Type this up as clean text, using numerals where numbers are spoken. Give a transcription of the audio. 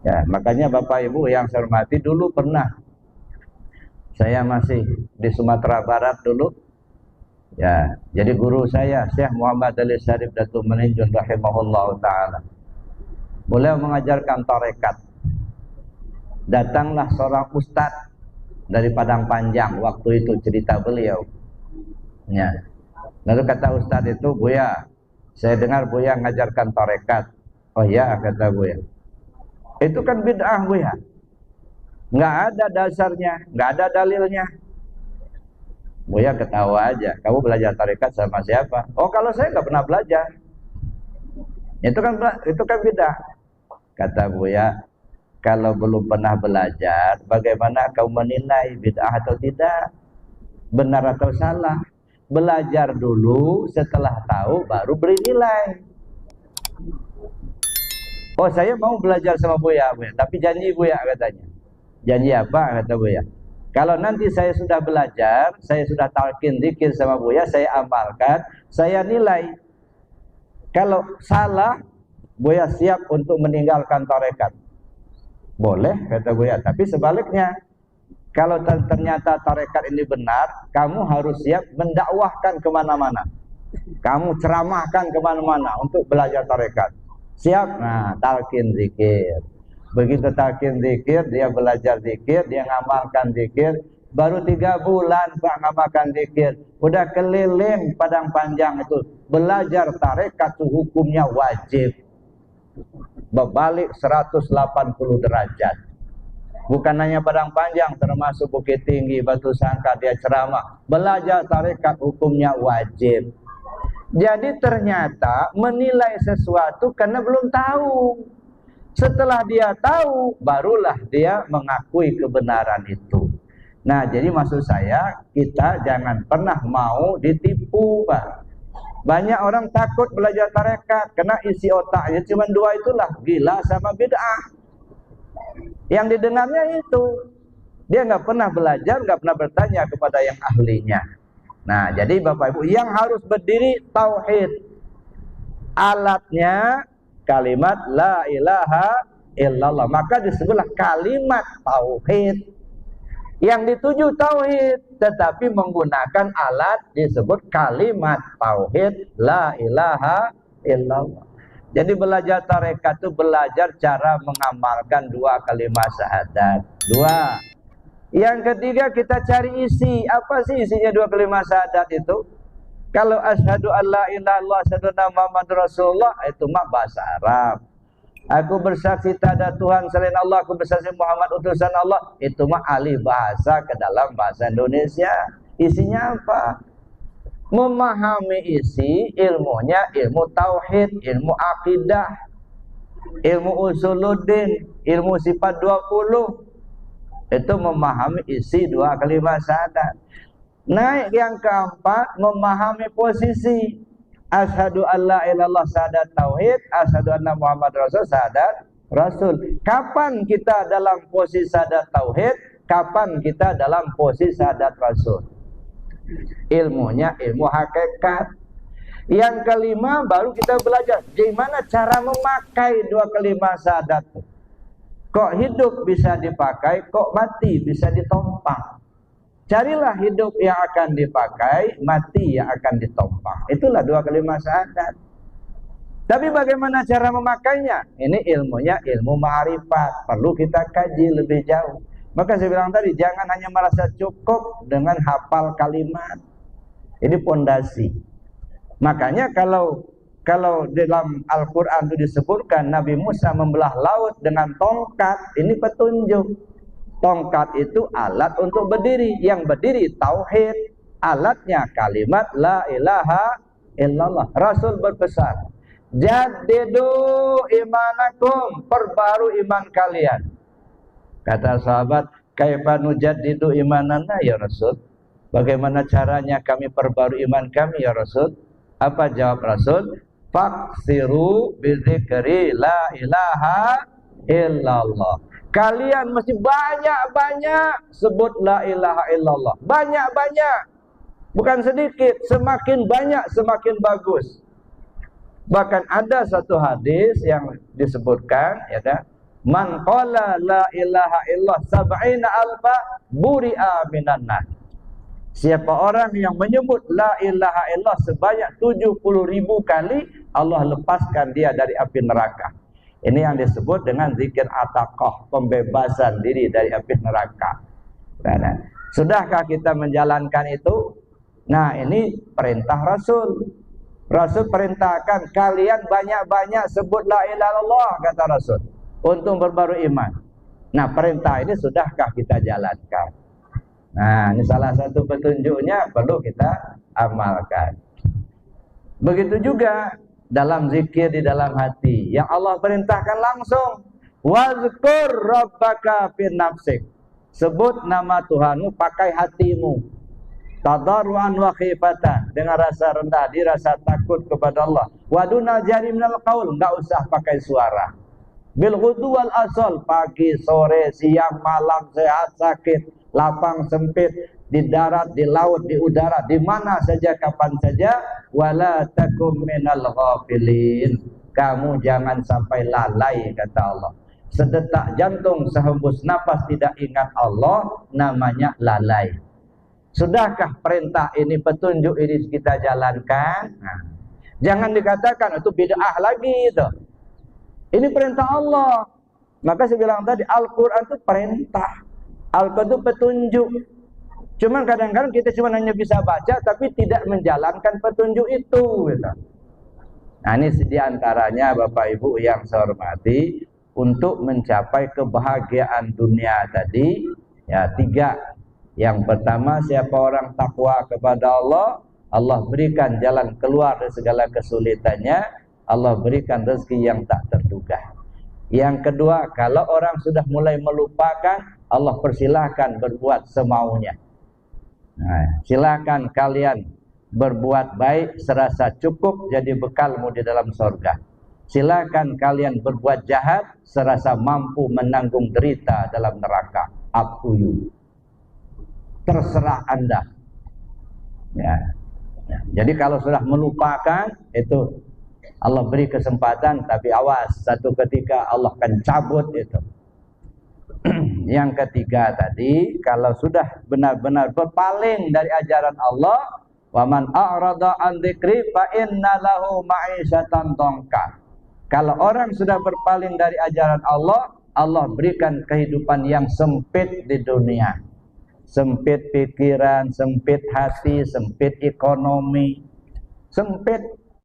Ya, makanya Bapak Ibu yang saya hormati, dulu pernah saya masih di Sumatera Barat dulu. Ya, jadi guru saya Syekh Muhammad Ali Syarif Datuk Meninjun rahimahullah taala. Beliau mengajarkan tarekat. Datanglah seorang ustadz dari Padang Panjang, waktu itu cerita beliau. Ya. Lalu kata ustadz itu, "Buya, saya dengar Buya mengajarkan tarekat." "Oh ya," kata Buya. "Itu kan bid'ah, Buya. Nggak ada dasarnya, nggak ada dalilnya." Buya ketawa aja. "Kamu belajar tarekat sama siapa?" "Oh, kalau saya nggak pernah belajar." Itu kan bid'ah. Kata Buya, "Kalau belum pernah belajar, bagaimana kau menilai bid'ah atau tidak, benar atau salah? Belajar dulu, setelah tahu baru beri nilai." "Oh, saya mau belajar sama Buya, Buya, tapi janji Buya," katanya. "Janji apa?" kata Buya. "Kalau nanti saya sudah belajar, saya sudah talqin zikir sama Buya, saya amalkan, saya nilai. Kalau salah, Buya siap untuk meninggalkan tarekat." "Boleh," kata Buya, "tapi sebaliknya, kalau ternyata tarekat ini benar, kamu harus siap mendakwahkan kemana-mana. Kamu ceramahkan kemana-mana untuk belajar tarekat. Siap?" Nah, talqin zikir. Begitu talqin zikir, dia belajar zikir, dia ngamalkan zikir. Baru 3 bulan Pak ngamalkan zikir, udah keliling Padang Panjang itu. Belajar tarekat itu hukumnya wajib. Berbalik 180 derajat. Bukan hanya Padang Panjang, termasuk Bukit Tinggi, Batu Sangkar, dia ceramah. Belajar tarekat hukumnya wajib. Jadi ternyata menilai sesuatu karena belum tahu. Setelah dia tahu, barulah dia mengakui kebenaran itu. Nah, jadi maksud saya, kita jangan pernah mau ditipu, Pak. Banyak orang takut belajar tarekat karena isi otaknya cuma 2 itulah, gila sama bid'ah. Yang didengarnya itu. Dia nggak pernah belajar, nggak pernah bertanya kepada yang ahlinya. Nah, jadi Bapak Ibu, yang harus berdiri tauhid. Alatnya kalimat la ilaha illallah. Maka disebutlah kalimat tauhid. Yang dituju tauhid, tetapi menggunakan alat disebut kalimat tauhid la ilaha illallah. Jadi belajar tarekat itu belajar cara mengamalkan 2 kalimat syahadat. 2. Yang ketiga, kita cari isi. Apa sih isinya 2 kalimat syahadat itu? Kalau asyhadu alla ilaha illallah asyhadu anna muhammadar rasulullah, itu mah bahasa Arab. Aku bersaksi tak ada Tuhan selain Allah, aku bersaksi Muhammad utusan Allah, itu mah alih bahasa ke dalam bahasa Indonesia. Isinya apa? Memahami isi ilmunya, ilmu tauhid, ilmu akidah, ilmu usuluddin, ilmu sifat 20. Itu memahami isi 2 kalimat syahadat. Naik yang keempat, memahami posisi. Asyhadu alla ilallah syahadat tauhid, asyhadu anna Muhammad rasul syahadat rasul. Kapan kita dalam posisi syahadat tauhid, kapan kita dalam posisi syahadat rasul. Ilmunya ilmu hakikat. Yang kelima, baru kita belajar gimana cara memakai 2 kalimat syahadat. Kok hidup bisa dipakai, kok mati bisa ditompang. Carilah hidup yang akan dipakai, mati yang akan ditompang. Itulah 2 kalimat syahadat. Tapi bagaimana cara memakainya? Ini ilmunya ilmu ma'rifat. Perlu kita kaji lebih jauh. Maka saya bilang tadi, jangan hanya merasa cukup dengan hafal kalimat. Ini pondasi. Makanya kalau dalam Al-Quran itu disebutkan Nabi Musa membelah laut dengan tongkat, ini petunjuk. Tongkat itu alat untuk berdiri. Yang berdiri tauhid, alatnya kalimat la ilaha illallah. Rasul berpesan, jadidu imanakum, perbaru iman kalian. Kata sahabat, kaifa nujaddidu imanana ya Rasul? Bagaimana caranya kami perbarui iman kami ya Rasul? Apa jawab Rasul? Faksiru bizikri la ilaha illallah. Kalian mesti banyak-banyak sebut la ilaha illallah. Banyak-banyak. Bukan sedikit. Semakin banyak semakin bagus. Bahkan ada satu hadis yang disebutkan, ya kan? Man qala la ilaha illallah sab'ina alfa buri'a minan nar. Siapa orang yang menyebut la ilaha illallah sebanyak 70.000 kali, Allah lepaskan dia dari api neraka. Ini yang disebut dengan zikir ataqah, pembebasan diri dari api neraka. Nah, sudahkah kita menjalankan itu? Nah, ini perintah Rasul. Rasul perintahkan kalian banyak-banyak sebut la ilaha illallah, kata Rasul, untuk berbaru iman. Nah, perintah ini sudahkah kita jalankan? Nah, ini salah satu petunjuknya, perlu kita amalkan. Begitu juga dalam zikir di dalam hati, yang Allah perintahkan langsung, wazkur rabbaka fi nafsik. Sebut nama Tuhanmu pakai hatimu, tadarruan wa khifatan, dengan rasa rendah diri, rasa takut kepada Allah. Wa dunal jari minal qaul, enggak usah pakai suara. Bil ghudu wal asal, pagi, sore, siang, malam, sehat, sakit, lapang, sempit, di darat, di laut, di udara, di mana saja, kapan saja. Wala takum minal ghafilin, kamu jangan sampai lalai, kata Allah. Sedetak jantung, sehembus napas tidak ingat Allah, namanya lalai. Sudahkah perintah ini, petunjuk ini kita jalankan? Nah, jangan dikatakan itu bid'ah lagi itu. Ini perintah Allah. Maka saya bilang tadi, Al-Quran itu perintah, Al-Quran itu petunjuk. Cuman kadang-kadang kita cuma hanya bisa baca, tapi tidak menjalankan petunjuk itu gitu. Nah, ini diantaranya Bapak Ibu yang saya hormati, untuk mencapai kebahagiaan dunia tadi, ya 3. Yang pertama, siapa orang takwa kepada Allah, Allah berikan jalan keluar dari segala kesulitannya, Allah berikan rezeki yang tak terduga. Yang kedua, kalau orang sudah mulai melupakan, Allah persilahkan berbuat semaunya. Nah, silakan kalian berbuat baik serasa cukup jadi bekalmu di dalam surga. Silakan kalian berbuat jahat serasa mampu menanggung derita dalam neraka. Up to you. Terserah Anda. Ya. Jadi kalau sudah melupakan, itu Allah beri kesempatan, tapi awas, satu ketika Allah akan cabut itu. Yang ketiga tadi, kalau sudah benar-benar berpaling dari ajaran Allah, wa man a'rada an dzikri fa inna lahu ma'isyatan dhanka. Kalau orang sudah berpaling dari ajaran Allah, Allah berikan kehidupan yang sempit di dunia. Sempit pikiran, sempit hati, sempit ekonomi, sempit.